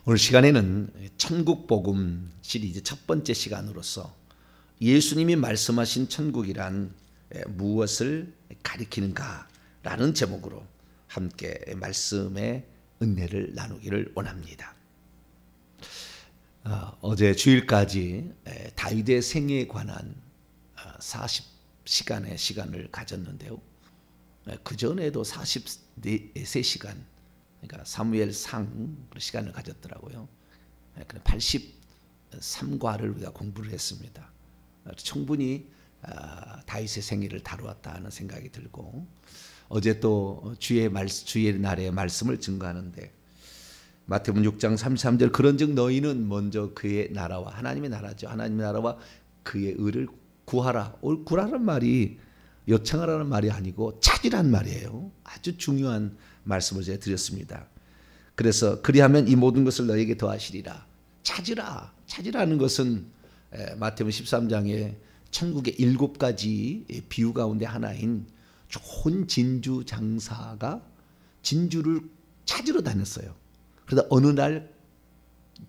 오늘 시간에는 천국 복음 시리즈 첫 번째 시간으로서 예수님이 말씀하신 천국이란 무엇을 가리키는가라는 제목으로 함께 말씀의 은혜를 나누기를 원합니다. 어제 주일까지 다윗의 생애에 관한 40시간의 시간을 가졌는데요. 그 전에도 43시간, 그러니까 사무엘상 시간을 가졌더라고요. 83과를 우리가 공부를 했습니다. 충분히 다윗의 생애를 다루었다 하는 생각이 들고, 어제 또 주의 날에 말씀을 증거하는데 마태복음 6장 33절 그런즉 너희는 먼저 그의 나라와, 하나님의 나라죠, 하나님의 나라와 그의 의를 구하라. 구하라는 말이 요청하라는 말이 아니고 찾으란 말이에요. 아주 중요한 말씀을 제가 드렸습니다. 그래서 그리하면 이 모든 것을 너에게 더하시리라. 찾으라는 것은 마태복음 13장에 천국의 7가지 비유 가운데 하나인 좋은 진주 장사가 진주를 찾으러 다녔어요. 그러다 어느 날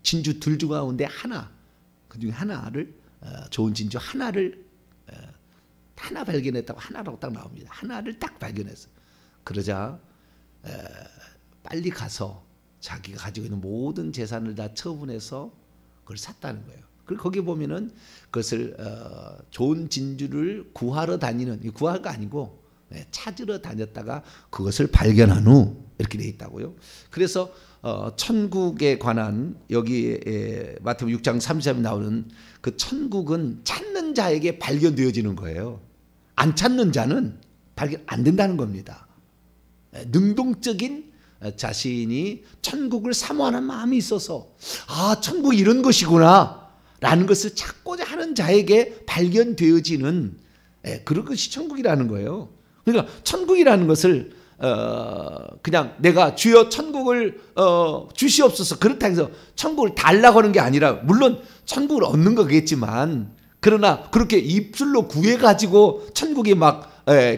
진주 둘 가운데 하나, 그 중에 하나를, 좋은 진주 하나를 하나 발견했다고, 하나라고 딱 나옵니다. 하나를 딱 발견했어요. 그러자 빨리 가서 자기가 가지고 있는 모든 재산을 다 처분해서 그걸 샀다는 거예요. 그리고 거기 보면은 그것을 좋은 진주를 구하러 다니는, 구하가 아니고 찾으러 다녔다가 그것을 발견한 후 이렇게 돼 있다고요. 그래서 천국에 관한 여기 마태복음 6장 33절에 나오는 그 천국은 찾는 자에게 발견되어지는 거예요. 안 찾는 자는 발견 안 된다는 겁니다. 능동적인 자신이 천국을 사모하는 마음이 있어서, 아, 천국이 이런 것이구나 라는 것을 찾고자 하는 자에게 발견되어지는 그런 것이 천국이라는 거예요. 그러니까 천국이라는 것을 그냥 내가 주여 천국을 주시옵소서 그렇다 해서 천국을 달라고 하는 게 아니라, 물론 천국을 얻는 거겠지만, 그러나 그렇게 입술로 구해가지고 천국이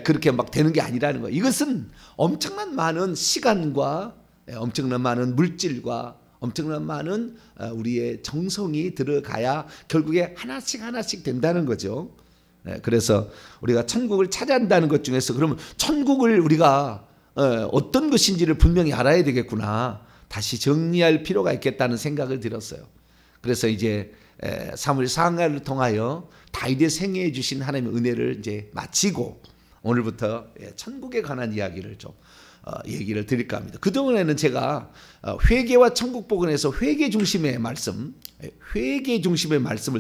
그렇게 되는 게 아니라는 거예요. 이것은 엄청난 많은 시간과 엄청난 많은 물질과 엄청난 많은 우리의 정성이 들어가야 결국에 하나씩 된다는 거죠. 그래서 우리가 천국을 찾아야 한다는 것 중에서, 그러면 천국을 우리가 어떤 것인지를 분명히 알아야 되겠구나, 다시 정리할 필요가 있겠다는 생각을 들었어요. 그래서 이제 사무엘 상하를 통하여 다윗의 생애에 주신 하나님의 은혜를 이제 마치고 오늘부터 천국에 관한 이야기를 좀 얘기를 드릴까 합니다. 그동안에는 제가 회개와 천국 복음에서 회개 중심의 말씀을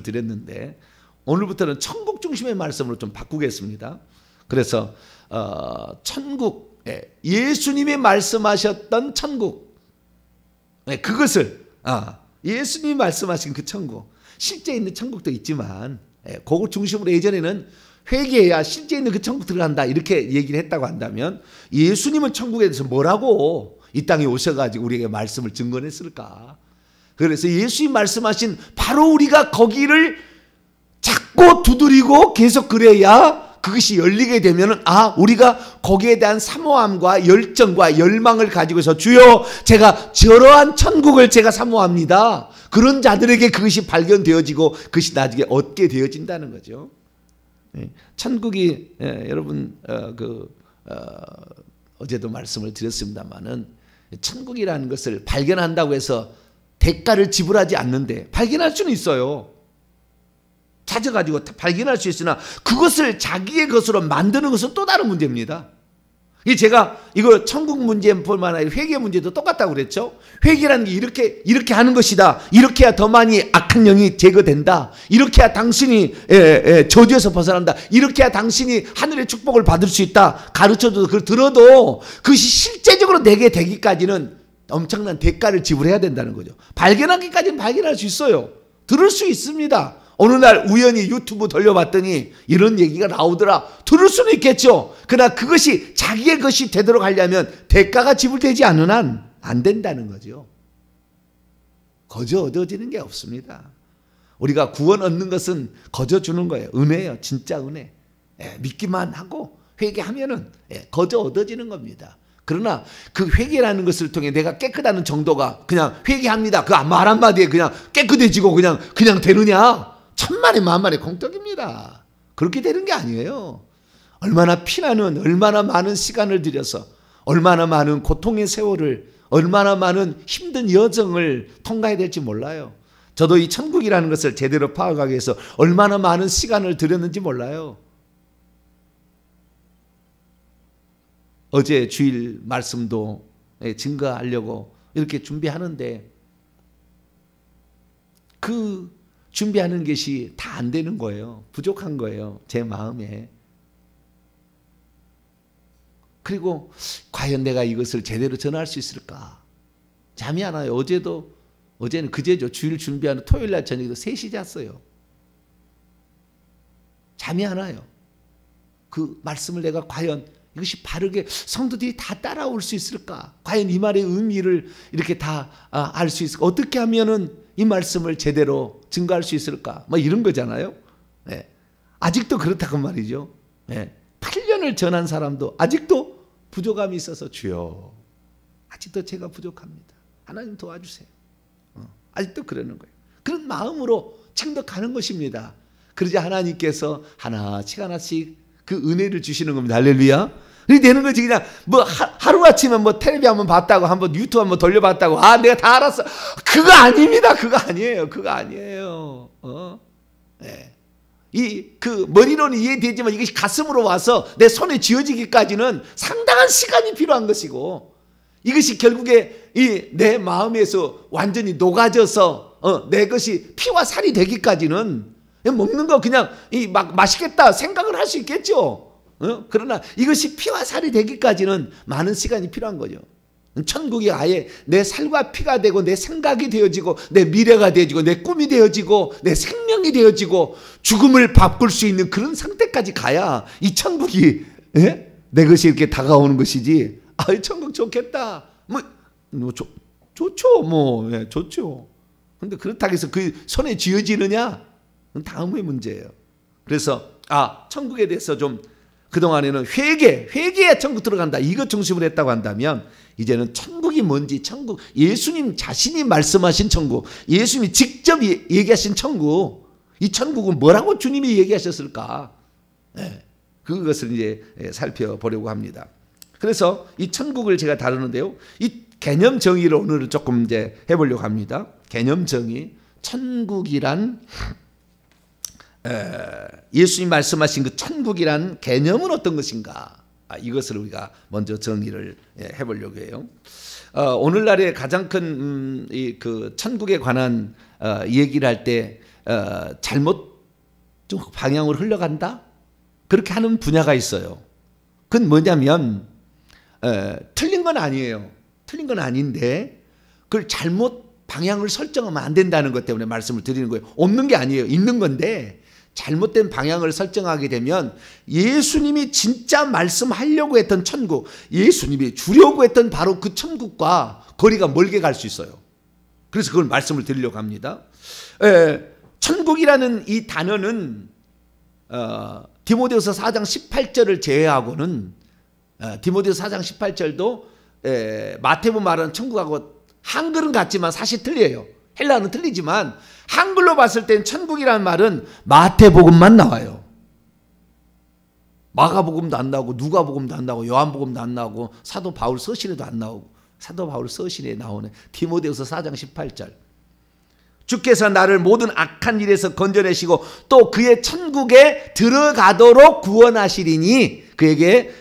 드렸는데, 오늘부터는 천국 중심의 말씀으로 좀 바꾸겠습니다. 그래서 천국, 예수님이 말씀하셨던 천국, 그것을 예수님이 말씀하신 그 천국, 실제 있는 천국도 있지만 그걸 중심으로 예전에는 회개해야 실제 있는 그 천국 들어간다 이렇게 얘기를 했다고 한다면, 예수님은 천국에 대해서 뭐라고 이 땅에 오셔가지고 우리에게 말씀을 증거했을까? 그래서 예수님이 말씀하신 바로 우리가 거기를 찾고 두드리고 계속 그래야 그것이 열리게 되면은, 우리가 거기에 대한 사모함과 열정과 열망을 가지고서 주여 제가 저러한 천국을 제가 사모합니다. 그런 자들에게 그것이 발견되어지고 그것이 나중에 얻게 되어진다는 거죠. 천국이 여러분 어제도 말씀을 드렸습니다마는, 천국이라는 것을 발견한다고 해서 대가를 지불하지 않는데, 발견할 수는 있어요. 찾아가지고 발견할 수 있으나 그것을 자기의 것으로 만드는 것은 또 다른 문제입니다. 제가 이거 천국 문제뿐만 아니라 회개 문제도 똑같다고 그랬죠. 회개라는 게 이렇게 하는 것이다. 이렇게 해야 더 많이 악한 영이 제거된다. 이렇게 해야 당신이 저주에서 벗어난다. 이렇게 해야 당신이 하늘의 축복을 받을 수 있다. 가르쳐줘도 그걸 들어도 그것이 실제적으로 내게 되기까지는 엄청난 대가를 지불해야 된다는 거죠. 발견하기까지는 발견할 수 있어요. 들을 수 있습니다. 어느 날 우연히 유튜브 돌려봤더니 이런 얘기가 나오더라. 들을 수는 있겠죠. 그러나 그것이 자기의 것이 되도록 하려면 대가가 지불되지 않는 한 안 된다는 거죠. 거저 얻어지는 게 없습니다. 우리가 구원 얻는 것은 거저 주는 거예요. 은혜예요. 진짜 은혜. 믿기만 하고 회개하면은 거저 얻어지는 겁니다. 그러나 그 회개라는 것을 통해 내가 깨끗하는 정도가 그냥 회개합니다. 그 말 한마디에 그냥 깨끗해지고 그냥 되느냐? 천만에 만만의 공덕입니다. 그렇게 되는 게 아니에요. 얼마나 피나는, 얼마나 많은 시간을 들여서, 얼마나 많은 고통의 세월을, 얼마나 많은 힘든 여정을 통과해야 될지 몰라요. 저도 이 천국이라는 것을 제대로 파악하기 위해서 얼마나 많은 시간을 들였는지 몰라요. 어제 주일 말씀도 증거하려고 이렇게 준비하는데 그 준비하는 것이 다 안 되는 거예요. 부족한 거예요. 제 마음에. 그리고 과연 내가 이것을 제대로 전할 수 있을까? 잠이 안 와요. 어제는 그제죠. 주일 준비하는 토요일 날 저녁에도 3시 잤어요. 잠이 안 와요. 그 말씀을 내가 과연 이것이 바르게 성도들이 다 따라올 수 있을까? 과연 이 말의 의미를 이렇게 다 알 수 있을까? 어떻게 하면은 이 말씀을 제대로 증거할 수 있을까? 뭐 이런 거잖아요. 네. 아직도 그렇다고 말이죠. 네. 8년을 전한 사람도 아직도 부족함이 있어서 주여, 아직도 제가 부족합니다. 하나님 도와주세요. 아직도 그러는 거예요. 그런 마음으로 지금도 가는 것입니다. 그러자 하나님께서 하나씩 그 은혜를 주시는 겁니다. 할렐루야. 그렇게 되는 거지. 그냥 뭐 하루아침에 뭐 텔레비 한번 봤다고, 한번 유튜브 한번 돌려봤다고, 내가 다 알았어. 그거 아닙니다. 그거 아니에요. 그거 아니에요. 네. 그 머리로는 이해되지만 이것이 가슴으로 와서 내 손에 쥐어지기까지는 상당한 시간이 필요한 것이고, 이것이 결국에 내 마음에서 완전히 녹아져서 내 것이 피와 살이 되기까지는 먹는 거 그냥 막 맛있겠다 생각을 할 수 있겠죠. 그러나 이것이 피와 살이 되기까지는 많은 시간이 필요한 거죠. 천국이 아예 내 살과 피가 되고 내 생각이 되어지고 내 미래가 되어지고 내 꿈이 되어지고 내 생명이 되어지고 죽음을 바꿀 수 있는 그런 상태까지 가야 이 천국이 내 것이 이렇게 다가오는 것이지. 천국 좋겠다. 좋죠. 좋죠. 근데 그렇다고 해서 그 손에 쥐어지느냐? 그건 다음의 문제예요. 그래서 천국에 대해서 좀 그동안에는 회개에 천국 들어간다, 이것 중심으로 했다고 한다면, 이제는 천국이 뭔지, 천국, 예수님 자신이 말씀하신 천국, 예수님이 직접 얘기하신 천국, 이 천국은 뭐라고 주님이 얘기하셨을까? 그것을 이제 살펴보려고 합니다. 그래서 이 천국을 제가 다루는데요, 이 개념 정의를 오늘은 조금 이제 해보려고 합니다. 개념 정의, 천국이란 예수님 말씀하신 그 천국이란 개념은 어떤 것인가? 이것을 우리가 먼저 정의를 해보려고 해요. 오늘날의 가장 큰 그 천국에 관한 얘기를 할 때 잘못 좀 방향으로 흘러간다? 그렇게 하는 분야가 있어요. 그건 뭐냐면 틀린 건 아니에요. 틀린 건 아닌데 그걸 잘못 방향을 설정하면 안 된다는 것 때문에 말씀을 드리는 거예요. 없는 게 아니에요. 있는 건데 잘못된 방향을 설정하게 되면 예수님이 진짜 말씀하려고 했던 천국, 예수님이 주려고 했던 바로 그 천국과 거리가 멀게 갈 수 있어요. 그래서 그걸 말씀을 드리려고 합니다. 천국이라는 이 단어는 디모데후서 4장 18절을 제외하고는 디모데후서 4장 18절도 마태복음 말하는 천국하고 한글은 같지만 사실 틀려요. 헬라어는 틀리지만 한글로 봤을 땐 천국이라는 말은 마태복음만 나와요. 마가복음도 안 나오고 누가복음도 안 나오고 요한복음도 안 나오고 사도 바울 서신에도 안 나오고, 사도 바울 서신에 나오는 디모데후서 4장 18절, 주께서 나를 모든 악한 일에서 건져내시고 또 그의 천국에 들어가도록 구원하시리니 그에게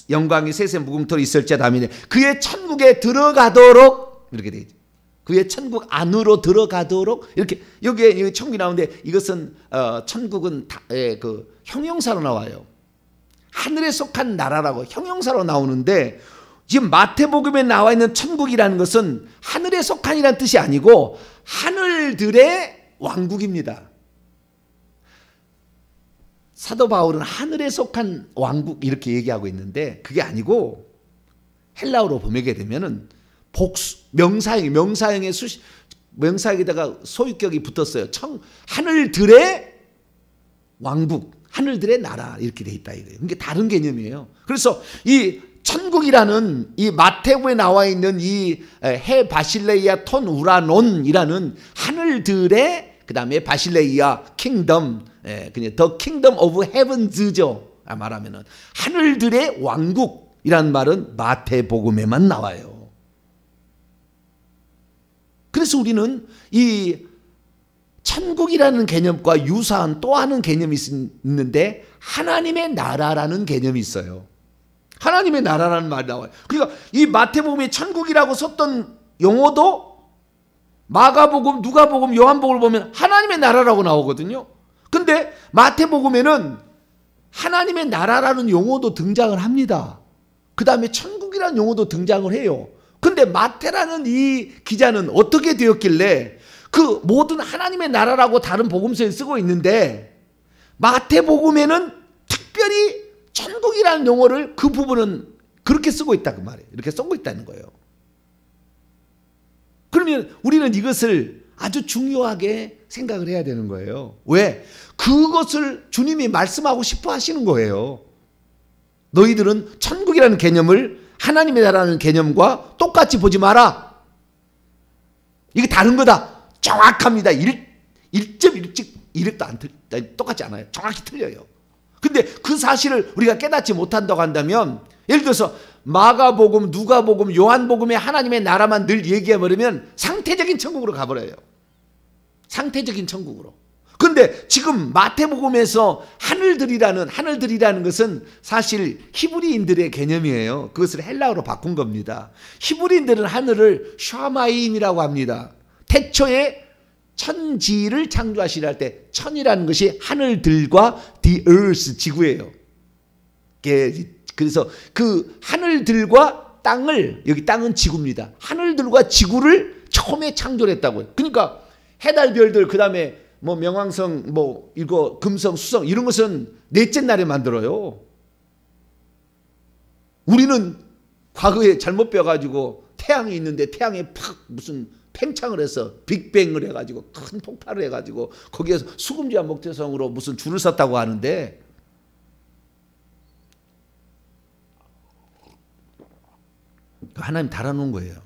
영광이 세세 무궁토로 있을지어다. 아멘. 그의 천국에 들어가도록, 이렇게 되어 있죠. 그의 천국 안으로 들어가도록, 이렇게 여기에 천국이 나오는데 이것은 천국은 그 형용사로 나와요. 하늘에 속한 나라라고 형용사로 나오는데, 지금 마태복음에 나와 있는 천국이라는 것은 하늘에 속한이라는 뜻이 아니고 하늘들의 왕국입니다. 사도 바울은 하늘에 속한 왕국 이렇게 얘기하고 있는데 그게 아니고 헬라어로 보게 되면은 복수, 명사형의 명사형에다가 소유격이 붙었어요. 하늘들의 왕국, 하늘들의 나라 이렇게 돼 있다 이거예요. 그게 다른 개념이에요. 그래서 이 천국이라는 이 마태복음에 나와 있는 이 해 바실레이아 톤 우라논이라는 하늘들의 그 다음에 바실레이아 킹덤, 그냥 더 킹덤 오브 헤븐즈죠. 말하면은 하늘들의 왕국이라는 말은 마태복음에만 나와요. 그래서 우리는 이 천국이라는 개념과 유사한 또 하는 개념이 있는데 하나님의 나라라는 개념이 있어요. 하나님의 나라라는 말이 나와요. 그러니까 이 마태복음에 천국이라고 썼던 용어도 마가복음, 누가복음, 요한복음을 보면 하나님의 나라라고 나오거든요. 근데 마태복음에는 하나님의 나라라는 용어도 등장을 합니다. 그 다음에 천국이라는 용어도 등장을 해요. 근데 마태라는 이 기자는 어떻게 되었길래 그 모든 하나님의 나라라고 다른 복음서에 쓰고 있는데 마태복음에는 특별히 천국이라는 용어를 그 부분은 그렇게 쓰고 있다 그 말이에요. 이렇게 쓰고 있다는 거예요. 그러면 우리는 이것을 아주 중요하게 생각을 해야 되는 거예요. 왜? 그것을 주님이 말씀하고 싶어 하시는 거예요. 너희들은 천국이라는 개념을 하나님의 나라는 개념과 똑같이 보지 마라. 이게 다른 거다. 정확합니다. 1.1도 안 똑같지 않아요. 정확히 틀려요. 근데 그 사실을 우리가 깨닫지 못한다고 한다면 예를 들어서 마가복음, 누가복음, 요한복음의 하나님의 나라만 늘 얘기해버리면 상태적인 천국으로 가버려요. 상태적인 천국으로. 근데 지금 마태복음에서 하늘들이라는 것은 사실 히브리인들의 개념이에요. 그것을 헬라어로 바꾼 겁니다. 히브리인들은 하늘을 샤마임이라고 합니다. 태초에 천지를 창조하시려 할 때 천이라는 것이 하늘들과 the earth, 지구예요. 그래서 그 하늘들과 땅을, 여기 땅은 지구입니다. 하늘들과 지구를 처음에 창조했다고요. 그러니까 해달 별들, 그 다음에 뭐 명왕성, 뭐 이거 금성, 수성 이런 것은 넷째 날에 만들어요. 우리는 과거에 잘못 배워가지고 태양이 있는데 태양에 팍 무슨 팽창을 해서 빅뱅을 해가지고 큰 폭발을 해가지고 거기에서 수금지와 목태성으로 무슨 줄을 섰다고 하는데 하나님 달아놓은 거예요.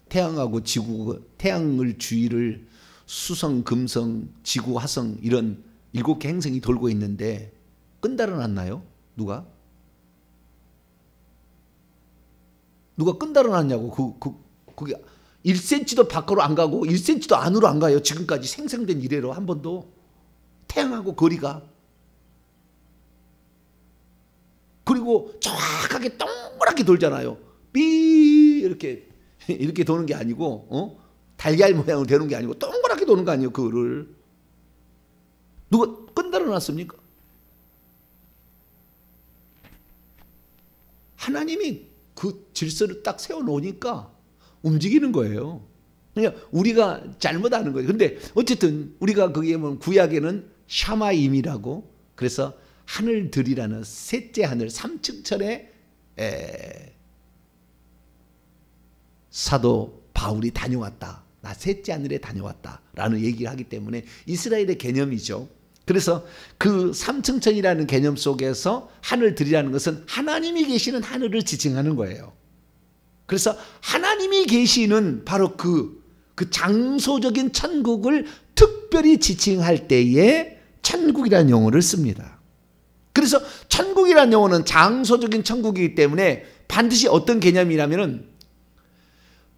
태양하고 지구, 태양을 주위를 수성, 금성, 지구, 화성 이런 7개 행성이 돌고 있는데 끈달아 놨나요? 누가 끈달아 놨냐고. 그게 1cm도 밖으로 안 가고 1cm도 안으로 안 가요. 지금까지 생성된 이래로 한 번도. 태양하고 거리가. 그리고 정확하게 동그랗게 돌잖아요. 삐 이렇게 도는 게 아니고 달걀 모양으로 되는 게 아니고 동그랗게 도는 거 아니에요. 그거를. 누가 끈달아 놨습니까? 하나님이 그 질서를 딱 세워놓으니까 움직이는 거예요. 그러니까 우리가 잘못 아는 거예요. 근데 어쨌든 우리가 거기에 보면 구약에는 샤마임이라고, 그래서 하늘들이라는 셋째 하늘 3층천에 사도 바울이 다녀왔다. 나 셋째 하늘에 다녀왔다 라는 얘기를 하기 때문에 이스라엘의 개념이죠. 그래서 그 3층천이라는 개념 속에서 하늘들이라는 것은 하나님이 계시는 하늘을 지칭하는 거예요. 그래서 하나님이 계시는 바로 그 장소적인 천국을 특별히 지칭할 때에 천국이라는 용어를 씁니다. 그래서 천국이라는 용어는 장소적인 천국이기 때문에 반드시 어떤 개념이라면은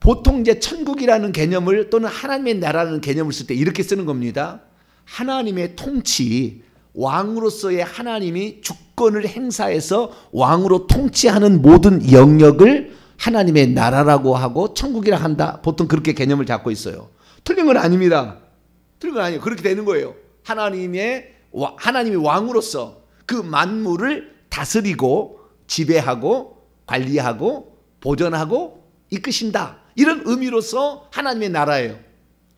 보통 이제 천국이라는 개념을 또는 하나님의 나라라는 개념을 쓸 때 이렇게 쓰는 겁니다. 하나님의 통치, 왕으로서의 하나님이 주권을 행사해서 왕으로 통치하는 모든 영역을 하나님의 나라라고 하고 천국이라 한다. 보통 그렇게 개념을 잡고 있어요. 틀린 건 아닙니다. 틀린 건 아니에요. 그렇게 되는 거예요. 하나님이 왕으로서 그 만물을 다스리고 지배하고 관리하고 보존하고 이끄신다. 이런 의미로서 하나님의 나라예요.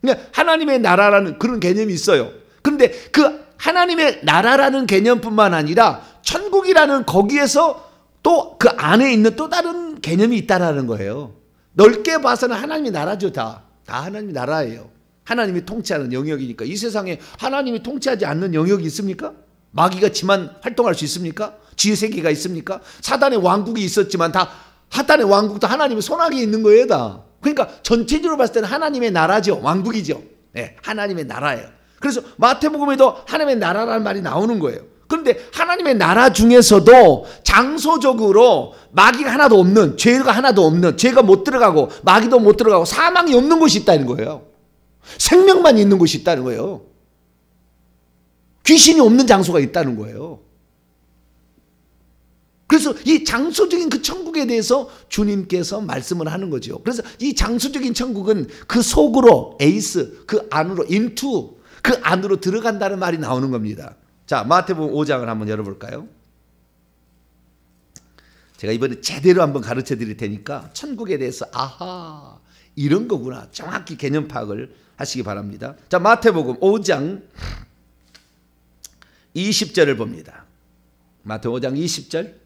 그러니까 하나님의 나라라는 그런 개념이 있어요. 그런데 그 하나님의 나라라는 개념뿐만 아니라 천국이라는 거기에서 또 그 안에 있는 또 다른 개념이 있다라는 거예요. 넓게 봐서는 하나님의 나라죠. 다 하나님의 나라예요. 하나님이 통치하는 영역이니까. 이 세상에 하나님이 통치하지 않는 영역이 있습니까? 마귀가 지만 활동할 수 있습니까? 지혜 세계가 있습니까? 사단의 왕국이 있었지만 다 사단의 왕국도 하나님의 손아래에 있는 거예요, 다. 그러니까 전체적으로 봤을 때는 하나님의 나라죠. 왕국이죠. 네, 하나님의 나라예요. 그래서 마태복음에도 하나님의 나라라는 말이 나오는 거예요. 그런데 하나님의 나라 중에서도 장소적으로 마귀가 하나도 없는, 죄가 하나도 없는, 죄가 못 들어가고 마귀도 못 들어가고 사망이 없는 곳이 있다는 거예요. 생명만 있는 곳이 있다는 거예요. 귀신이 없는 장소가 있다는 거예요. 그래서 이 장소적인 그 천국에 대해서 주님께서 말씀을 하는 거죠. 그래서 이 장소적인 천국은 그 속으로, 에이스, 그 안으로, 인투, 그 안으로 들어간다는 말이 나오는 겁니다. 자, 마태복음 5장을 한번 열어볼까요? 제가 이번에 제대로 한번 가르쳐 드릴 테니까 천국에 대해서 아하, 이런 거구나, 정확히 개념 파악을 하시기 바랍니다. 자, 마태복음 5장 20절을 봅니다. 마태복음 5장 20절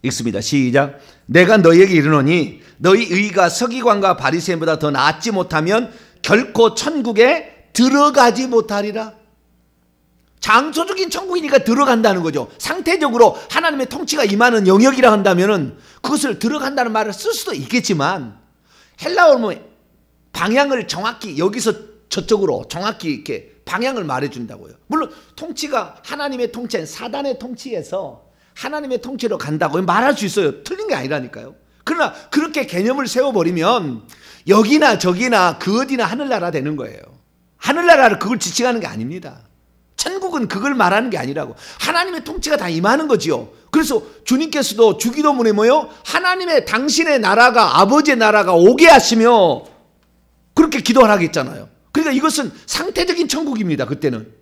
읽습니다. 시작. 내가 너희에게 이르노니 너희 의가 서기관과 바리새인보다 더 낫지 못하면 결코 천국에 들어가지 못하리라. 장소적인 천국이니까 들어간다는 거죠. 상태적으로 하나님의 통치가 임하는 영역이라 한다면은 그것을 들어간다는 말을 쓸 수도 있겠지만, 헬라어는 방향을 정확히 여기서 저쪽으로 정확히 이렇게 방향을 말해준다고요. 물론 통치가 하나님의 통치 아닌 사단의 통치에서 하나님의 통치로 간다고 말할 수 있어요. 틀린 게 아니라니까요. 그러나 그렇게 개념을 세워버리면 여기나 저기나 그 어디나 하늘나라 되는 거예요. 하늘나라를 그걸 지칭하는 게 아닙니다. 천국은 그걸 말하는 게 아니라고. 하나님의 통치가 다 임하는 거지요. 그래서 주님께서도 주기도문에 뭐요? 하나님의 당신의 나라가, 아버지의 나라가 오게 하시며 그렇게 기도하라고 했잖아요. 그러니까 이것은 상태적인 천국입니다. 그때는.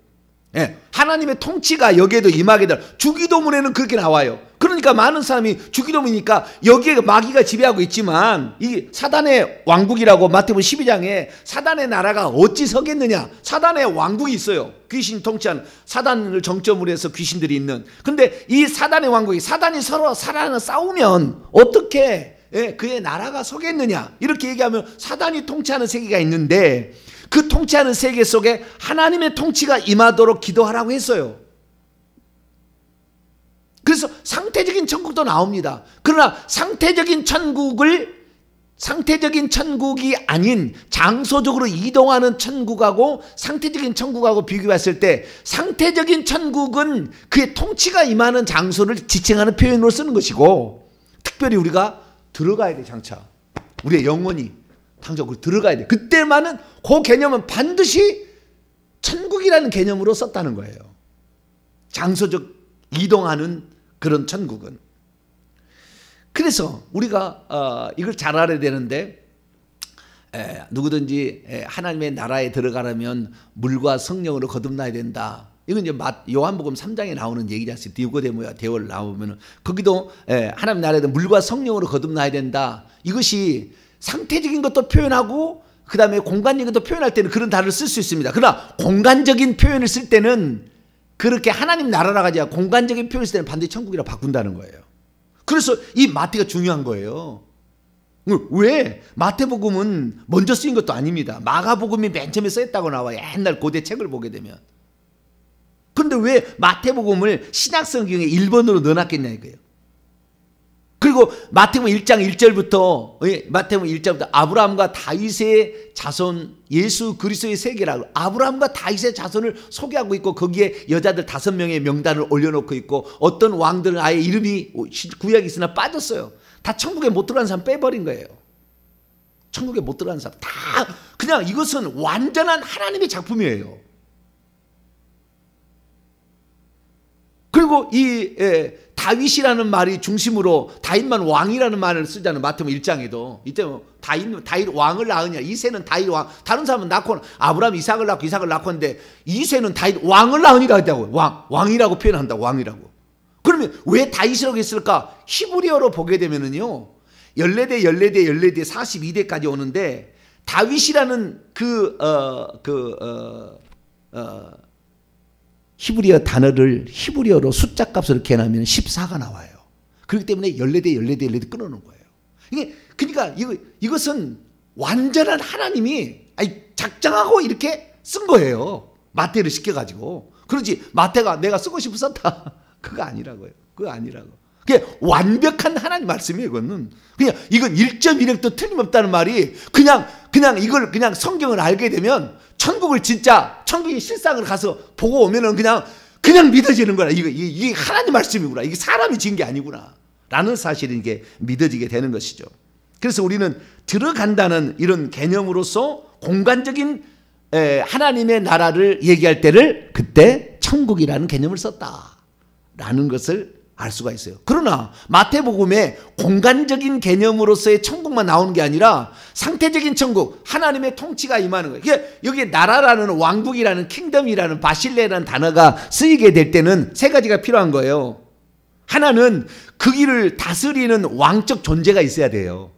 예, 하나님의 통치가 여기에도 임하게 될, 주기도문에는 그렇게 나와요. 그러니까 많은 사람이 주기도문이니까 여기에 마귀가 지배하고 있지만 이 사단의 왕국이라고 마태복음 12장에 사단의 나라가 어찌 서겠느냐. 사단의 왕국이 있어요. 귀신 통치하는, 사단을 정점으로 해서 귀신들이 있는. 근데 이 사단의 왕국이, 사단이 서로 싸우면 어떻게 그의 나라가 서겠느냐. 이렇게 얘기하면 사단이 통치하는 세계가 있는데 그 통치하는 세계 속에 하나님의 통치가 임하도록 기도하라고 했어요. 그래서 상태적인 천국도 나옵니다. 그러나 상태적인 천국이 아닌 장소적으로 이동하는 천국하고 상태적인 천국하고 비교했을 때, 상태적인 천국은 그의 통치가 임하는 장소를 지칭하는 표현으로 쓰는 것이고, 특별히 우리가 들어가야 돼. 장차 우리의 영혼이 당적으로 들어가야 돼. 그때만은 그 개념은 반드시 천국이라는 개념으로 썼다는 거예요. 장소적 이동하는 그런 천국은. 그래서 우리가 이걸 잘 알아야 되는데, 누구든지 하나님의 나라에 들어가려면 물과 성령으로 거듭나야 된다. 이건 이제 요한복음 3장에 나오는 얘기지 않습니까? 디고데모야 대월 나오면은 거기도 하나님 나라에 물과 성령으로 거듭나야 된다. 이것이 상태적인 것도 표현하고 그 다음에 공간적인 것도 표현할 때는 그런 단어를 쓸 수 있습니다. 그러나 공간적인 표현을 쓸 때는 그렇게 하나님 나라라고 하지 않고 공간적인 표현을 쓸 때는 반드시 천국이라고 바꾼다는 거예요. 그래서 이 마태가 중요한 거예요. 왜? 마태복음은 먼저 쓰인 것도 아닙니다. 마가복음이 맨 처음에 쓰였다고 나와요. 옛날 고대 책을 보게 되면. 그런데 왜 마태복음을 신약성경에 1번으로 넣어놨겠냐 이거예요. 그리고 마태복음 1장 1절부터 마태복음 1장부터 아브라함과 다윗의 자손, 예수 그리스도의 세계라고 아브라함과 다윗의 자손을 소개하고 있고, 거기에 여자들 5명의 명단을 올려놓고 있고, 어떤 왕들은 아예 이름이 구약에 있으나 빠졌어요. 다 천국에 못 들어간 사람 빼버린 거예요. 천국에 못 들어간 사람 다 그냥, 이것은 완전한 하나님의 작품이에요. 그리고 이 다윗이라는 말이 중심으로 다윗만 왕이라는 말을 쓰잖아요. 마태복음 1장에도. 이때 다윗 왕을 낳으냐. 이새는 다윗 왕. 다른 사람은 낳고 아브라함 이삭을 낳고 하는데 이새는 다윗 왕을 낳으니라 했다고요. 왕이라고 표현한다. 왕이라고. 그러면 왜 다윗이라고 했을까? 히브리어로 보게 되면은요. 14대 42대까지 오는데, 다윗이라는 히브리어 단어를 히브리어로 숫자 값을 이렇게 해놓으면 14가 나와요. 그렇기 때문에 14대 끊어놓은 거예요. 그러니까 이것은 완전한 하나님이 작정하고 이렇게 쓴 거예요. 마태를 시켜가지고. 그렇지 마태가 내가 쓰고 싶어서 썼다. 그거 아니라고요. 그거 아니라고. 그게 완벽한 하나님 말씀이에요. 이거는 그냥 이건 1.1획도 틀림없다는 말이 그냥 이걸 그냥 성경을 알게 되면 천국을 진짜 천국의 실상을 가서 보고 오면은 그냥 믿어지는 거라. 이게 하나님 말씀이구나. 이게 사람이 지은 게 아니구나. 라는 사실이 이게 믿어지게 되는 것이죠. 그래서 우리는 들어간다는 이런 개념으로서 공간적인 하나님의 나라를 얘기할 때를 그때 천국이라는 개념을 썼다라는 것을 알 수가 있어요. 그러나 마태복음에 공간적인 개념으로서의 천국만 나오는 게 아니라 상태적인 천국, 하나님의 통치가 임하는 거예요. 이게 여기에 나라라는 왕국이라는 킹덤이라는 바실레라는 단어가 쓰이게 될 때는 세 가지가 필요한 거예요. 하나는 그 길을 다스리는 왕적 존재가 있어야 돼요.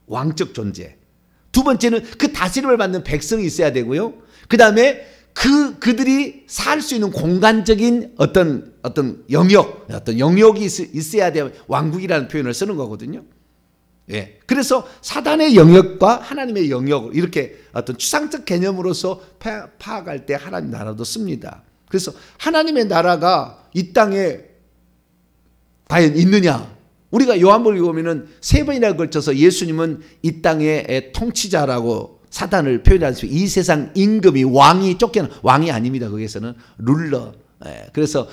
왕적 존재. 두 번째는 그 다스림을 받는 백성이 있어야 되고요. 그 다음에 그들이 살 수 있는 공간적인 어떤 영역이 있어야 돼요. 왕국이라는 표현을 쓰는 거거든요. 예. 그래서 사단의 영역과 하나님의 영역 이렇게 어떤 추상적 개념으로서 파악할 때 하나님 나라도 씁니다. 그래서 하나님의 나라가 이 땅에 과연 있느냐? 우리가 요한복음에 보면은 3번이나 걸쳐서 예수님은 이 땅의 통치자라고 사단을 표현하시고 이 세상 임금이 왕이 아닙니다. 거기에서는 룰러. 그래서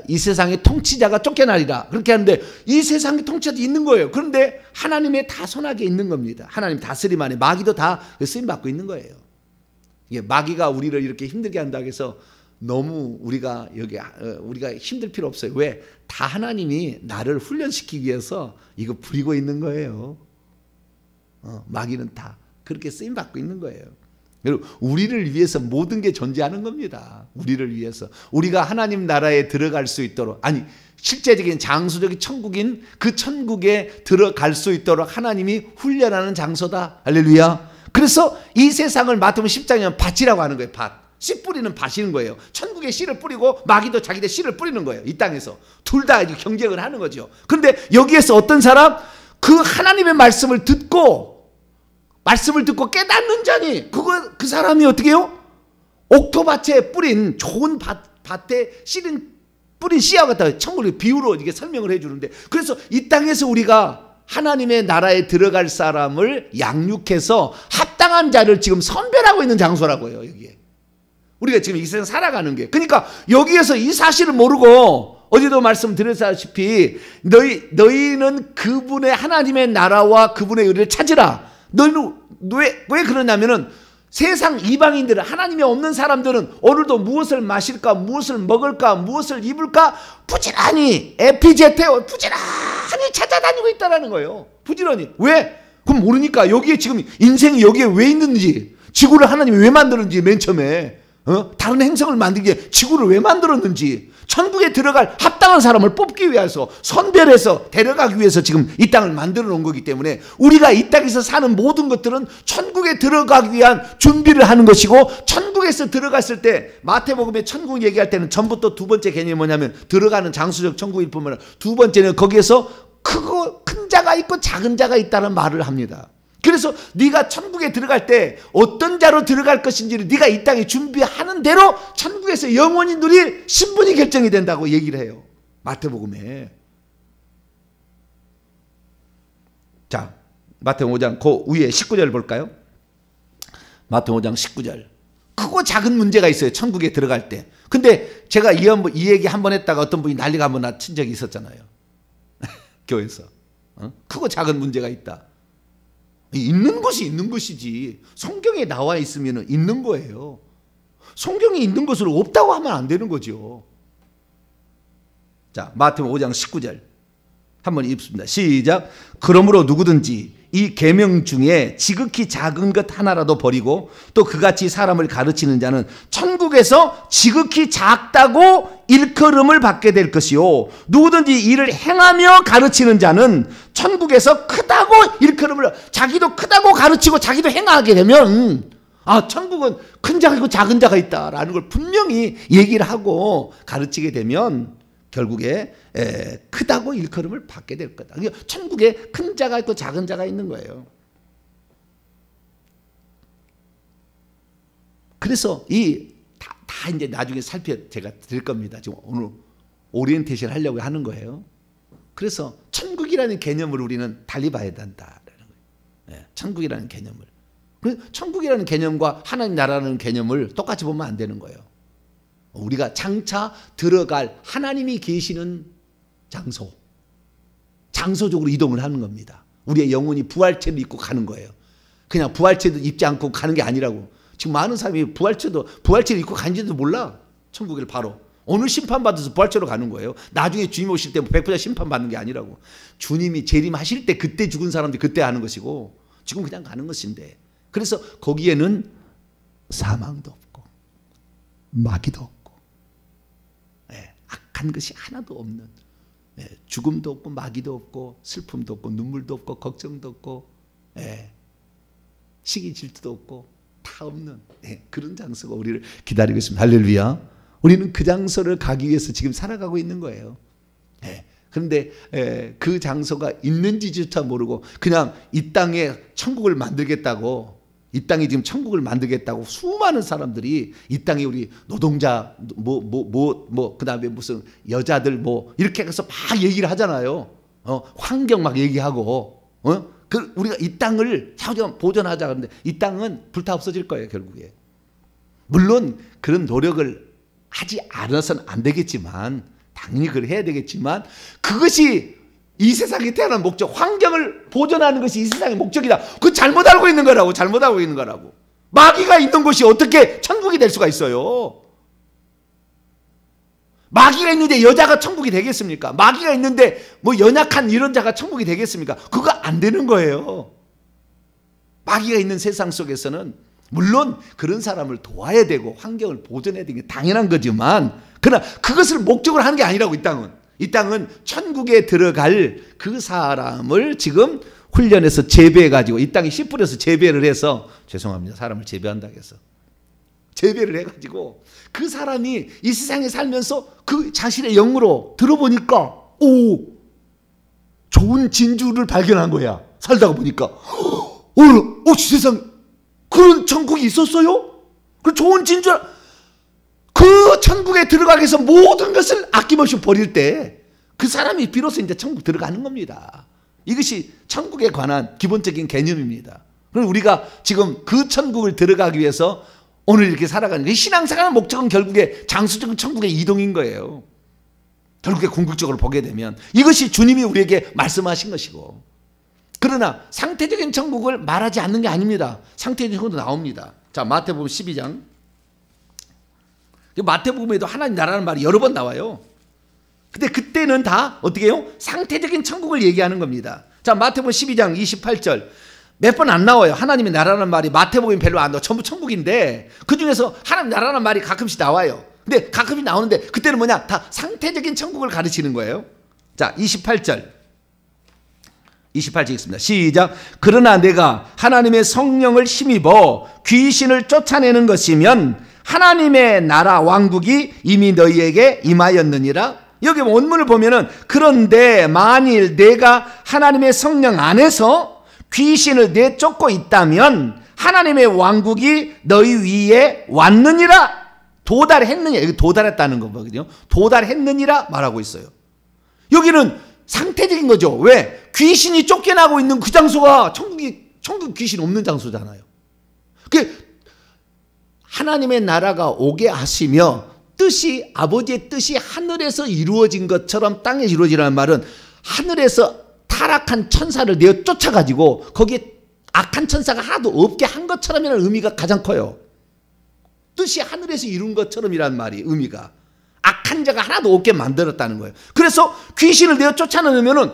이 세상의 통치자가 쫓겨나리라 그렇게 하는데 이 세상의 통치자도 있는 거예요. 그런데 하나님의 다손하게 있는 겁니다. 하나님 다스림 안에 마귀도 다 쓰임 받고 있는 거예요. 이게 마귀가 우리를 이렇게 힘들게 한다고 해서 너무 우리가 힘들 필요 없어요. 왜? 다 하나님이 나를 훈련시키기 위해서 이거 부리고 있는 거예요. 마귀는 다 그렇게 쓰임 받고 있는 거예요. 여러분, 우리를 위해서 모든 게 존재하는 겁니다. 우리를 위해서. 우리가 하나님 나라에 들어갈 수 있도록, 아니 실제적인 장소적인 천국인 그 천국에 들어갈 수 있도록 하나님이 훈련하는 장소다. 할렐루야. 그래서 이 세상을 마태복음 10장이면 밭이라고 하는 거예요. 밭. 씨 뿌리는 밭인 거예요. 천국에 씨를 뿌리고 마귀도 자기들 씨를 뿌리는 거예요. 이 땅에서. 둘 다 경쟁을 하는 거죠. 그런데 여기에서 어떤 사람? 그 하나님의 말씀을 듣고 깨닫는 자니 그 사람이 어떻게 해요? 옥토밭에 뿌린 좋은 밭에 뿌린 씨와 같다. 천국의 비유로 이게 설명을 해주는데 그래서 이 땅에서 우리가 하나님의 나라에 들어갈 사람을 양육해서 합당한 자를 지금 선별하고 있는 장소라고요. 여기에 우리가 지금 이 세상 살아가는 게 그러니까 여기에서 이 사실을 모르고 어제도 말씀드렸다시피 너희는 그분의 하나님의 나라와 그분의 의를 찾으라. 너희는 왜 그러냐면은 세상 이방인들은 하나님이 없는 사람들은 오늘도 무엇을 마실까 무엇을 먹을까 무엇을 입을까 부지런히 에피제테오 부지런히 찾아다니고 있다는 거예요. 부지런히. 왜? 그럼 모르니까 여기에 지금 인생이 여기에 왜 있는지 지구를 하나님이 왜 만들었는지 맨 처음에 다른 행성을 만들기 위해 지구를 왜 만들었는지 천국에 들어갈 합당한 사람을 뽑기 위해서 선별해서 데려가기 위해서 지금 이 땅을 만들어 놓은 거기 때문에 우리가 이 땅에서 사는 모든 것들은 천국에 들어가기 위한 준비를 하는 것이고 천국에서 들어갔을 때 마태복음에 천국 얘기할 때는 전부터 두 번째 개념이 뭐냐면 들어가는 장수적 천국일 뿐만 아니라 두 번째는 거기에서 크고 큰 자가 있고 작은 자가 있다는 말을 합니다. 그래서 네가 천국에 들어갈 때 어떤 자로 들어갈 것인지를 네가 이 땅에 준비하는 대로 천국에서 영원히 누릴 신분이 결정이 된다고 얘기를 해요. 마태복음에. 자, 마태복음 5장 그 위에 19절 볼까요? 마태복음 5장 19절. 크고 작은 문제가 있어요. 천국에 들어갈 때. 근데 제가 이 얘기 한번 했다가 어떤 분이 난리가 한번 친 적이 있었잖아요. 교회에서. 크고 작은 문제가 있다. 있는 것이 있는 것이지 성경에 나와 있으면 있는 거예요. 성경에 있는 것을 없다고 하면 안 되는 거죠. 자, 마태복음 5장 19절 한번 읽습니다. 시작. 그러므로 누구든지 이 계명 중에 지극히 작은 것 하나라도 버리고 또 그같이 사람을 가르치는 자는 천국에서 지극히 작다고 일컬음을 받게 될 것이요 누구든지 이를 행하며 가르치는 자는 천국에서 크다고 일컬음을 자기도 크다고 가르치고 자기도 행하게 되면 천국은 큰 자가 있고 작은 자가 있다라는 걸 분명히 얘기를 하고 가르치게 되면 결국에 크다고 일컬음을 받게 될 거다. 천국에 큰 자가 있고 작은 자가 있는 거예요. 그래서 이 다 이제 나중에 제가 드릴 겁니다. 지금 오늘 오리엔테이션 하려고 하는 거예요. 그래서 천국이라는 개념을 우리는 달리 봐야 된다라는 거예요. 예, 천국이라는 개념을. 천국이라는 개념과 하나님 나라라는 개념을 똑같이 보면 안 되는 거예요. 우리가 장차 들어갈 하나님이 계시는 장소적으로 이동을 하는 겁니다. 우리의 영혼이 부활체를 입고 가는 거예요. 그냥 부활체도 입지 않고 가는 게 아니라고. 지금 많은 사람이 부활체를 입고 간지도 몰라. 천국을 바로. 오늘 심판받아서 부활체로 가는 거예요. 나중에 주님 오실 때 100% 심판받는 게 아니라고. 주님이 재림하실 때 그때 죽은 사람들이 그때 하는 것이고 지금 그냥 가는 것인데, 그래서 거기에는 사망도 없고 마귀도 없고, 예, 악한 것이 하나도 없는, 예, 죽음도 없고 마귀도 없고 슬픔도 없고 눈물도 없고 걱정도 없고, 예, 시기 질투도 없고 다 없는, 예, 그런 장소가 우리를 기다리고 있습니다. 할렐루야. 우리는 그 장소를 가기 위해서 지금 살아가고 있는 거예요. 예, 그런데 그 장소가 있는지조차 모르고 그냥 이 땅에 천국을 만들겠다고, 이 땅에 지금 천국을 만들겠다고 수많은 사람들이 이 땅에 우리 노동자 그다음에 무슨 여자들 이렇게 해서 막 얘기를 하잖아요. 환경 막 얘기하고, 우리가 이 땅을 차후에 보존하자. 그런데 이 땅은 불타 없어질 거예요, 결국에. 물론 그런 노력을 하지 않아서는 안 되겠지만, 당연히 그걸 해야 되겠지만, 그것이 이 세상에 태어난 목적, 환경을 보존하는 것이 이 세상의 목적이다. 그거 잘못 알고 있는 거라고. 잘못 알고 있는 거라고. 마귀가 있는 곳이 어떻게 천국이 될 수가 있어요? 마귀가 있는데 여자가 천국이 되겠습니까? 마귀가 있는데 연약한 이런 자가 천국이 되겠습니까? 그거 안 되는 거예요. 마귀가 있는 세상 속에서는 물론 그런 사람을 도와야 되고 환경을 보존해야 되는 게 당연한 거지만, 그러나 그것을 목적으로 하는 게 아니라고. 이 땅은 천국에 들어갈 그 사람을 지금 훈련해서 재배해가지고, 이 땅에 씨 뿌려서 재배를 해서, 죄송합니다, 사람을 재배한다고 해서 재배를 해가지고 그 사람이 이 세상에 살면서 그 자신의 영으로 들어보니까 좋은 진주를 발견한 거야. 살다가 보니까 세상 그런 천국이 있었어요? 그 좋은 진주, 그 천국에 들어가기 위해서 모든 것을 아낌없이 버릴 때 그 사람이 비로소 이제 천국 들어가는 겁니다. 이것이 천국에 관한 기본적인 개념입니다. 그럼 우리가 지금 그 천국을 들어가기 위해서 오늘 이렇게 살아가는, 신앙생활의 목적은 결국에 장수적인 천국의 이동인 거예요. 결국에 궁극적으로 보게 되면 이것이 주님이 우리에게 말씀하신 것이고, 그러나 상태적인 천국을 말하지 않는 게 아닙니다. 상태적인 천국도 나옵니다. 자, 마태복음 12장. 마태복음에도 하나님 나라는 말이 여러 번 나와요. 근데 그때는 다 어떻게 해요? 상태적인 천국을 얘기하는 겁니다. 자, 마태복음 12장 28절. 몇 번 안 나와요. 하나님의 나라는 말이 마태복음에 별로 안 나와요. 전부 천국인데 그 중에서 하나님 나라는 말이 가끔씩 나와요. 근데 가끔씩 나오는데 그때는 뭐냐? 다 상태적인 천국을 가르치는 거예요. 자, 28절 있습니다. 시작. 그러나 내가 하나님의 성령을 힘입어 귀신을 쫓아내는 것이면 하나님의 나라 왕국이 이미 너희에게 임하였느니라. 여기 원문을 보면은, 그런데 만일 내가 하나님의 성령 안에서 귀신을 내쫓고 있다면 하나님의 왕국이 너희 위에 왔느니라. 도달했느냐, 여기 도달했다는 거거든요. 도달했느니라 말하고 있어요. 여기는 상태적인 거죠. 왜? 귀신이 쫓겨나고 있는 그 장소가 천국 귀신 없는 장소잖아요. 하나님의 나라가 오게 하시며 뜻이, 아버지의 뜻이 하늘에서 이루어진 것처럼 땅에 이루어지라는 말은 하늘에서 타락한 천사를 내어 쫓아가지고 거기에 악한 천사가 하나도 없게 한 것처럼이라는 의미가 가장 커요. 뜻이 하늘에서 이룬 것처럼이라는 말이 의미가, 악한 자가 하나도 없게 만들었다는 거예요. 그래서 귀신을 내어 쫓아내면은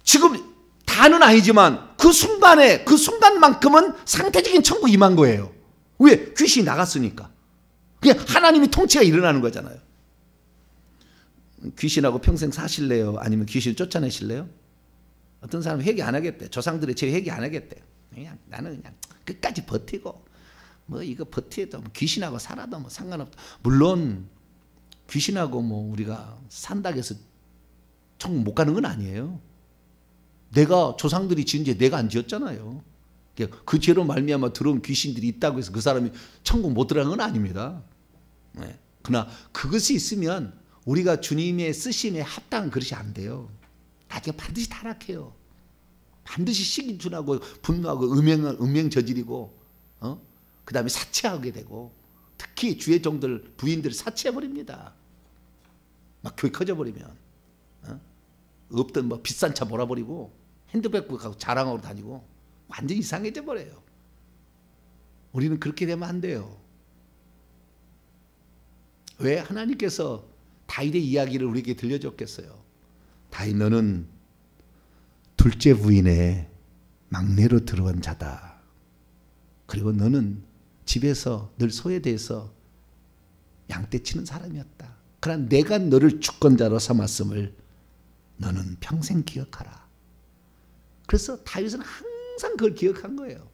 지금 다는 아니지만 그 순간만큼은 상태적인 천국이 임한 거예요. 왜? 귀신이 나갔으니까. 그냥 하나님이 통치가 일어나는 거잖아요. 귀신하고 평생 사실래요? 아니면 귀신을 쫓아내실래요? 어떤 사람은 회개 안 하겠대. 조상들의 죄 회개 안 하겠대. 나는 그냥 끝까지 버티고 이거 버티도 귀신하고 살아도 상관없다. 물론 귀신하고 우리가 산다고 해서 천국 못 가는 건 아니에요. 내가 조상들이 지은 죄 내가 안 지었잖아요. 그 죄로 말미암아 들어온 귀신들이 있다고 해서 그 사람이 천국 못 들어가는 건 아닙니다. 네. 그러나 그것이 있으면 우리가 주님의 쓰심에 합당한 그릇이 안 돼요. 나중에 반드시 타락해요. 반드시 시기준하고 분노하고 음행 저지르고 그 다음에 사치하게 되고, 특히 주의 종들 부인들을 사치해버립니다. 막 교회 커져버리면 없던 뭐 비싼 차 몰아버리고 핸드백 갖고 자랑하고 다니고 완전히 이상해져 버려요. 우리는 그렇게 되면 안 돼요. 왜 하나님께서 다윗의 이야기를 우리에게 들려줬겠어요? 다윗, 너는 둘째 부인의 막내로 들어온 자다. 그리고 너는 집에서 늘 소에 대해서 양떼치는 사람이었다. 그러나 내가 너를 주권자로 삼았음을 너는 평생 기억하라. 그래서 다윗은 항상 그걸 기억한 거예요.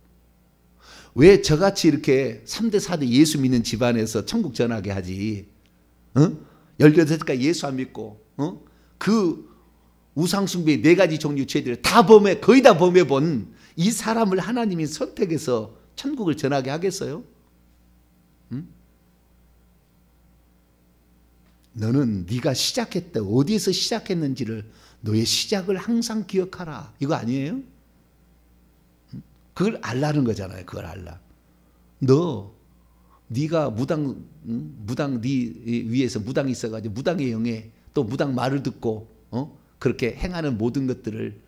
왜 저같이 이렇게 3대 4대 예수 믿는 집안에서 천국 전하게 하지? 18살까지 예수 안 믿고 그 우상숭배의 4가지 종류 죄들을 다 범해, 거의 다 범해 본 이 사람을 하나님이 선택해서 천국을 전하게 하겠어요? 너는 네가 시작했다, 어디에서 시작했는지를, 너의 시작을 항상 기억하라. 이거 아니에요? 그걸 알라는 거잖아요. 그걸 알라. 네가 무당 네 위에서 무당이 있어가지고 무당의 영에 또 무당 말을 듣고 그렇게 행하는 모든 것들을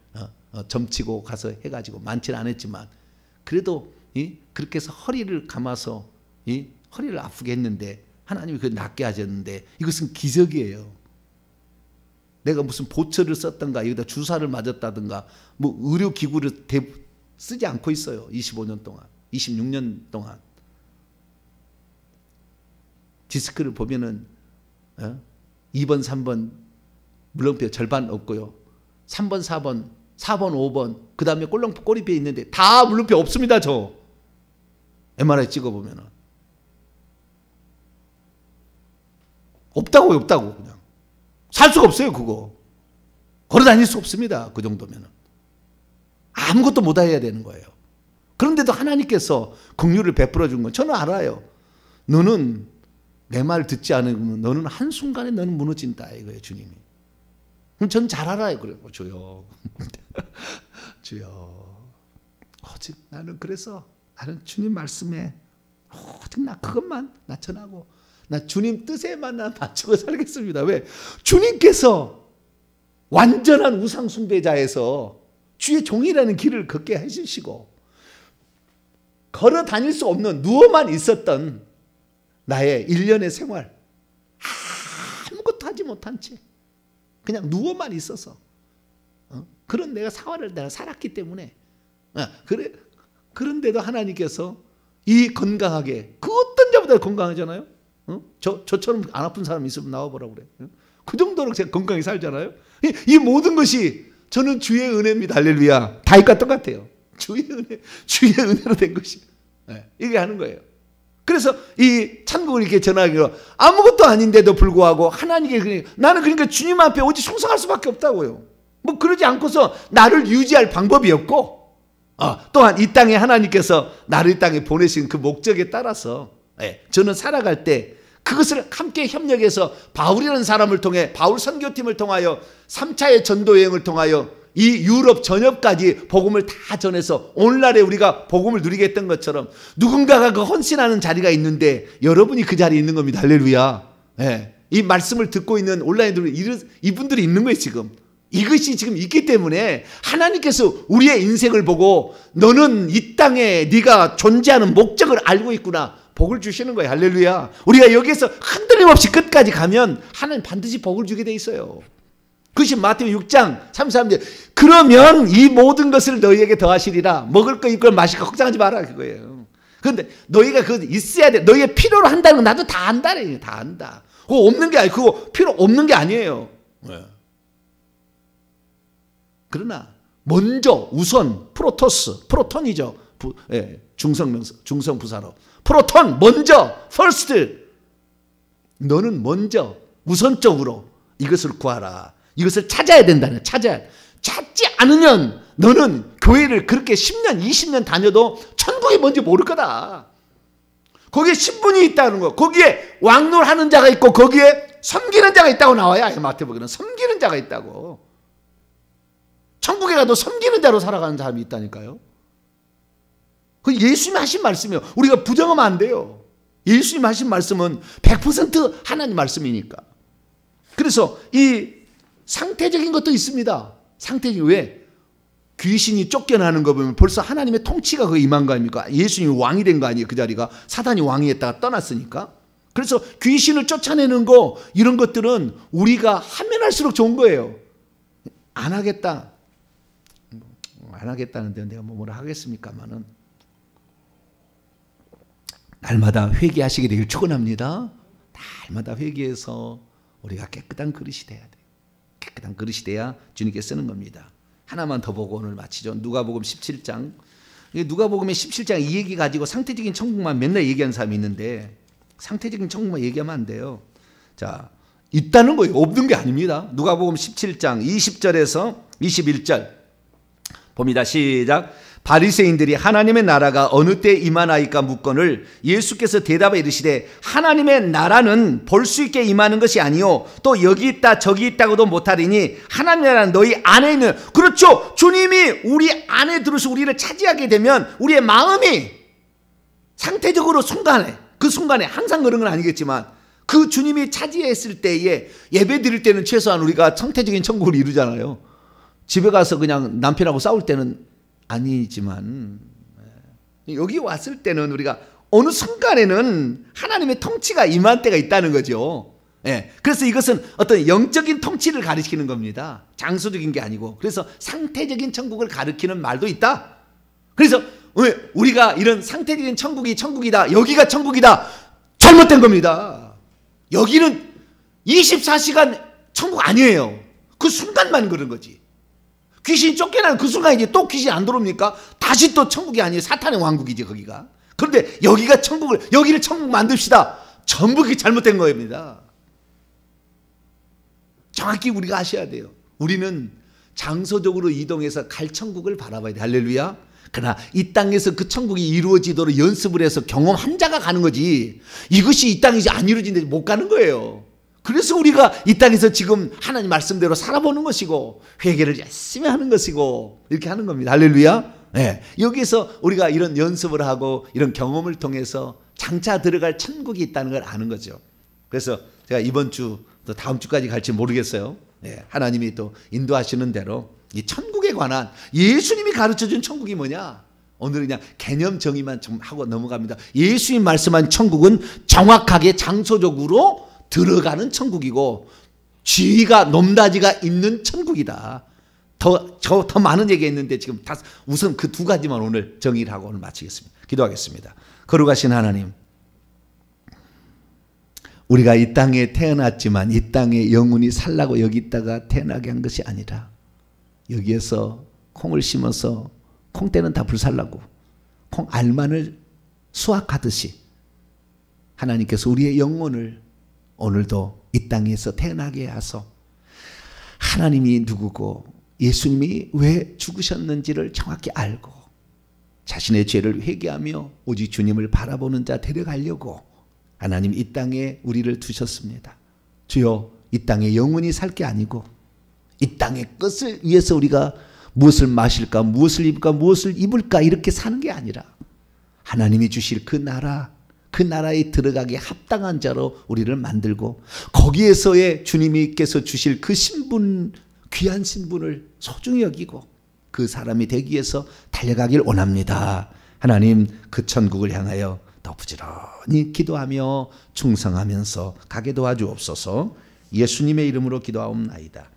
점치고 가서 해가지고 많지는 않았지만 그래도 그렇게 해서 허리를 감아서 허리를 아프게 했는데 하나님이 그걸 낫게 하셨는데 이것은 기적이에요. 내가 무슨 보철을 썼던가 여기다 주사를 맞았다든가 뭐 의료기구를 쓰지 않고 있어요. 25년 동안 26년 동안 디스크를 보면은 2번 3번 물렁뼈 절반 없고요. 3번 4번 5번 그 다음에 꼬리뼈 있는데 다 물렁뼈 없습니다. 저 MRI 찍어보면 없다고 그냥 살 수가 없어요. 그거 걸어다닐 수 없습니다. 그 정도면 아무것도 못해야 되는 거예요. 그런데도 하나님께서 긍휼을 베풀어 준 건 저는 알아요. 너는 내 말 듣지 않으면 너는 한순간에 너는 무너진다 이거예요. 주님이. 그럼 전 잘 알아요. 그래요. 주여 주여 오직 나는 그래서 나는 주님 말씀에 오직 나 그것만 나 전하고 나 주님 뜻에만 나 맞추고 살겠습니다. 왜? 주님께서 완전한 우상 숭배자에서 주의 종이라는 길을 걷게 해주시고 걸어 다닐 수 없는 누워만 있었던 나의 1년의 생활 아무것도 하지 못한 채 그냥 누워만 있어서 그런 내가 생활을 살았기 때문에 그런데도 하나님께서 이 건강하게 그 어떤 자보다 건강하잖아요. 저처럼 안 아픈 사람 있으면 나와보라고 그래. 그 정도로 제가 건강히 살잖아요. 이 모든 것이 저는 주의 은혜입니다. 할렐루야. 다윗과 똑같아요. 주의 은혜로 된 것이. 이게 하는 거예요. 그래서 이 천국을 이렇게 전하기로 아무것도 아닌데도 불구하고 하나님께 나는 그러니까 주님 앞에 오직 충성할 수밖에 없다고요. 뭐 그러지 않고서 나를 유지할 방법이 없고 또한 이 땅에 하나님께서 나를 이 땅에 보내신 그 목적에 따라서 저는 살아갈 때 그것을 함께 협력해서 바울이라는 사람을 통해 바울 선교팀을 통하여 3차의 전도 여행을 통하여 이 유럽 전역까지 복음을 다 전해서 오늘날에 우리가 복음을 누리게 했던 것처럼 누군가가 그 헌신하는 자리가 있는데 여러분이 그 자리에 있는 겁니다. 할렐루야. 이 말씀을 듣고 있는 온라인으로 이분들이 있는 거예요. 지금 이것이 지금 있기 때문에 하나님께서 우리의 인생을 보고 너는 이 땅에 네가 존재하는 목적을 알고 있구나 복을 주시는 거예요. 할렐루야. 우리가 여기에서 흔들림 없이 끝까지 가면 하나님 반드시 복을 주게 돼 있어요. 그것이 마태복음 6장 33절 그러면 이 모든 것을 너희에게 더하시리라. 먹을 거 입을 거 마실 거 걱정하지 마라 그거예요. 그런데 너희가 그거 있어야 돼. 너희의 필요로 한다는 건 나도 다 안다. 다 안다. 그거 없는 게 아니고 그거 필요 없는 게 아니에요. 그러나 먼저 우선 프로톤이죠. 중성명사 중성부사로 프로톤 먼저 first 너는 먼저 우선적으로 이것을 구하라. 이것을 찾아야 된다는 찾지 않으면 너는 교회를 그렇게 10년 20년 다녀도 천국이 뭔지 모를 거다. 거기에 신분이 있다는 거. 거기에 왕노하는 자가 있고 거기에 섬기는 자가 있다고 나와요. 마태복음에는 섬기는 자가 있다고. 천국에 가도 섬기는 자로 살아가는 사람이 있다니까요. 그 예수님이 하신 말씀이에요. 우리가 부정하면 안 돼요. 예수님이 하신 말씀은 100% 하나님 말씀이니까. 그래서 이 상태적인 것도 있습니다. 상태적인, 왜? 귀신이 쫓겨나는 거 보면 벌써 하나님의 통치가 그 임한 거 아닙니까? 예수님이 왕이 된 거 아니에요? 그 자리가 사단이 왕이 했다가 떠났으니까. 그래서 귀신을 쫓아내는 거, 이런 것들은 우리가 하면 할수록 좋은 거예요. 안 하겠다는데 내가 뭐라 하겠습니까만은, 날마다 회개하시게 되길 축원합니다. 날마다 회개해서 우리가 깨끗한 그릇이 돼야 돼. 깨끗한 그릇이 돼야 주님께 쓰는 겁니다. 하나만 더 보고 오늘 마치죠. 누가복음 17장. 누가복음의 17장 이 얘기 가지고 상태적인 천국만 맨날 얘기하는 사람이 있는데, 상태적인 천국만 얘기하면 안 돼요. 자, 있다는 거예요. 없는 게 아닙니다. 누가복음 17장 20절에서 21절 봅니다. 시작. 바리새인들이 하나님의 나라가 어느 때 임하나이까 묻거늘 예수께서 대답해 이르시되 하나님의 나라는 볼 수 있게 임하는 것이 아니요 또 여기 있다 저기 있다고도 못하리니 하나님의 나라는 너희 안에 있는. 그렇죠. 주님이 우리 안에 들어서 우리를 차지하게 되면 우리의 마음이 상태적으로 그 순간에 항상 그런 건 아니겠지만 그 주님이 차지했을 때에 예배 드릴 때는 최소한 우리가 상태적인 천국을 이루잖아요. 집에 가서 그냥 남편하고 싸울 때는 아니지만 여기 왔을 때는 우리가 어느 순간에는 하나님의 통치가 임한 때가 있다는 거죠. 그래서 이것은 어떤 영적인 통치를 가리키는 겁니다. 장소적인 게 아니고. 그래서 상태적인 천국을 가리키는 말도 있다. 그래서 우리가 이런 상태적인 천국이 천국이다, 여기가 천국이다, 잘못된 겁니다. 여기는 24시간 천국 아니에요. 그 순간만 그런 거지. 귀신이 쫓겨나는 그 순간 이제 또 귀신이 안 들어옵니까? 다시 또 천국이 아니에요. 사탄의 왕국이지 거기가. 그런데 여기가 여기를 천국 만듭시다. 전부 그게 잘못된 겁니다. 정확히 우리가 아셔야 돼요. 우리는 장소적으로 이동해서 갈 천국을 바라봐야 돼. 할렐루야. 그러나 이 땅에서 그 천국이 이루어지도록 연습을 해서 경험한 자가 가는 거지, 이것이 이 땅에서 안 이루어진데 못 가는 거예요. 그래서 우리가 이 땅에서 지금 하나님 말씀대로 살아보는 것이고 회개를 열심히 하는 것이고 이렇게 하는 겁니다. 할렐루야. 여기서 우리가 이런 연습을 하고 이런 경험을 통해서 장차 들어갈 천국이 있다는 걸 아는 거죠. 그래서 제가 이번 주 또 다음 주까지 갈지 모르겠어요. 하나님이 또 인도하시는 대로 이 천국에 관한 예수님이 가르쳐준 천국이 뭐냐, 오늘은 그냥 개념 정의만 좀 하고 넘어갑니다. 예수님 말씀한 천국은 정확하게 장소적으로 들어가는 천국이고 쥐가 높낮이가 있는 천국이다. 더 많은 얘기했는데 지금 우선 그 두 가지만 오늘 정의를 하고 오늘 마치겠습니다. 기도하겠습니다. 거룩하신 하나님, 우리가 이 땅에 태어났지만 이 땅에 영원히 살라고 여기 있다가 태어나게 한 것이 아니라 여기에서 콩을 심어서 콩 때는 다 불살라고 콩 알만을 수확하듯이 하나님께서 우리의 영혼을 오늘도 이 땅에서 태어나게 하소 하나님이 누구고 예수님이 왜 죽으셨는지를 정확히 알고 자신의 죄를 회개하며 오직 주님을 바라보는 자 데려가려고 하나님 이 땅에 우리를 두셨습니다. 주여, 이 땅에 영원히 살 게 아니고 이 땅의 것을 위해서 우리가 무엇을 마실까, 무엇을 입을까, 무엇을 입을까 이렇게 사는 게 아니라 하나님이 주실 그 나라에 들어가기에 합당한 자로 우리를 만들고 거기에서의 주님께서 주실 그 신분, 귀한 신분을 소중히 여기고 그 사람이 되기 위해서 달려가길 원합니다. 하나님, 그 천국을 향하여 더 부지런히 기도하며 충성하면서 가게 도와주옵소서. 예수님의 이름으로 기도하옵나이다.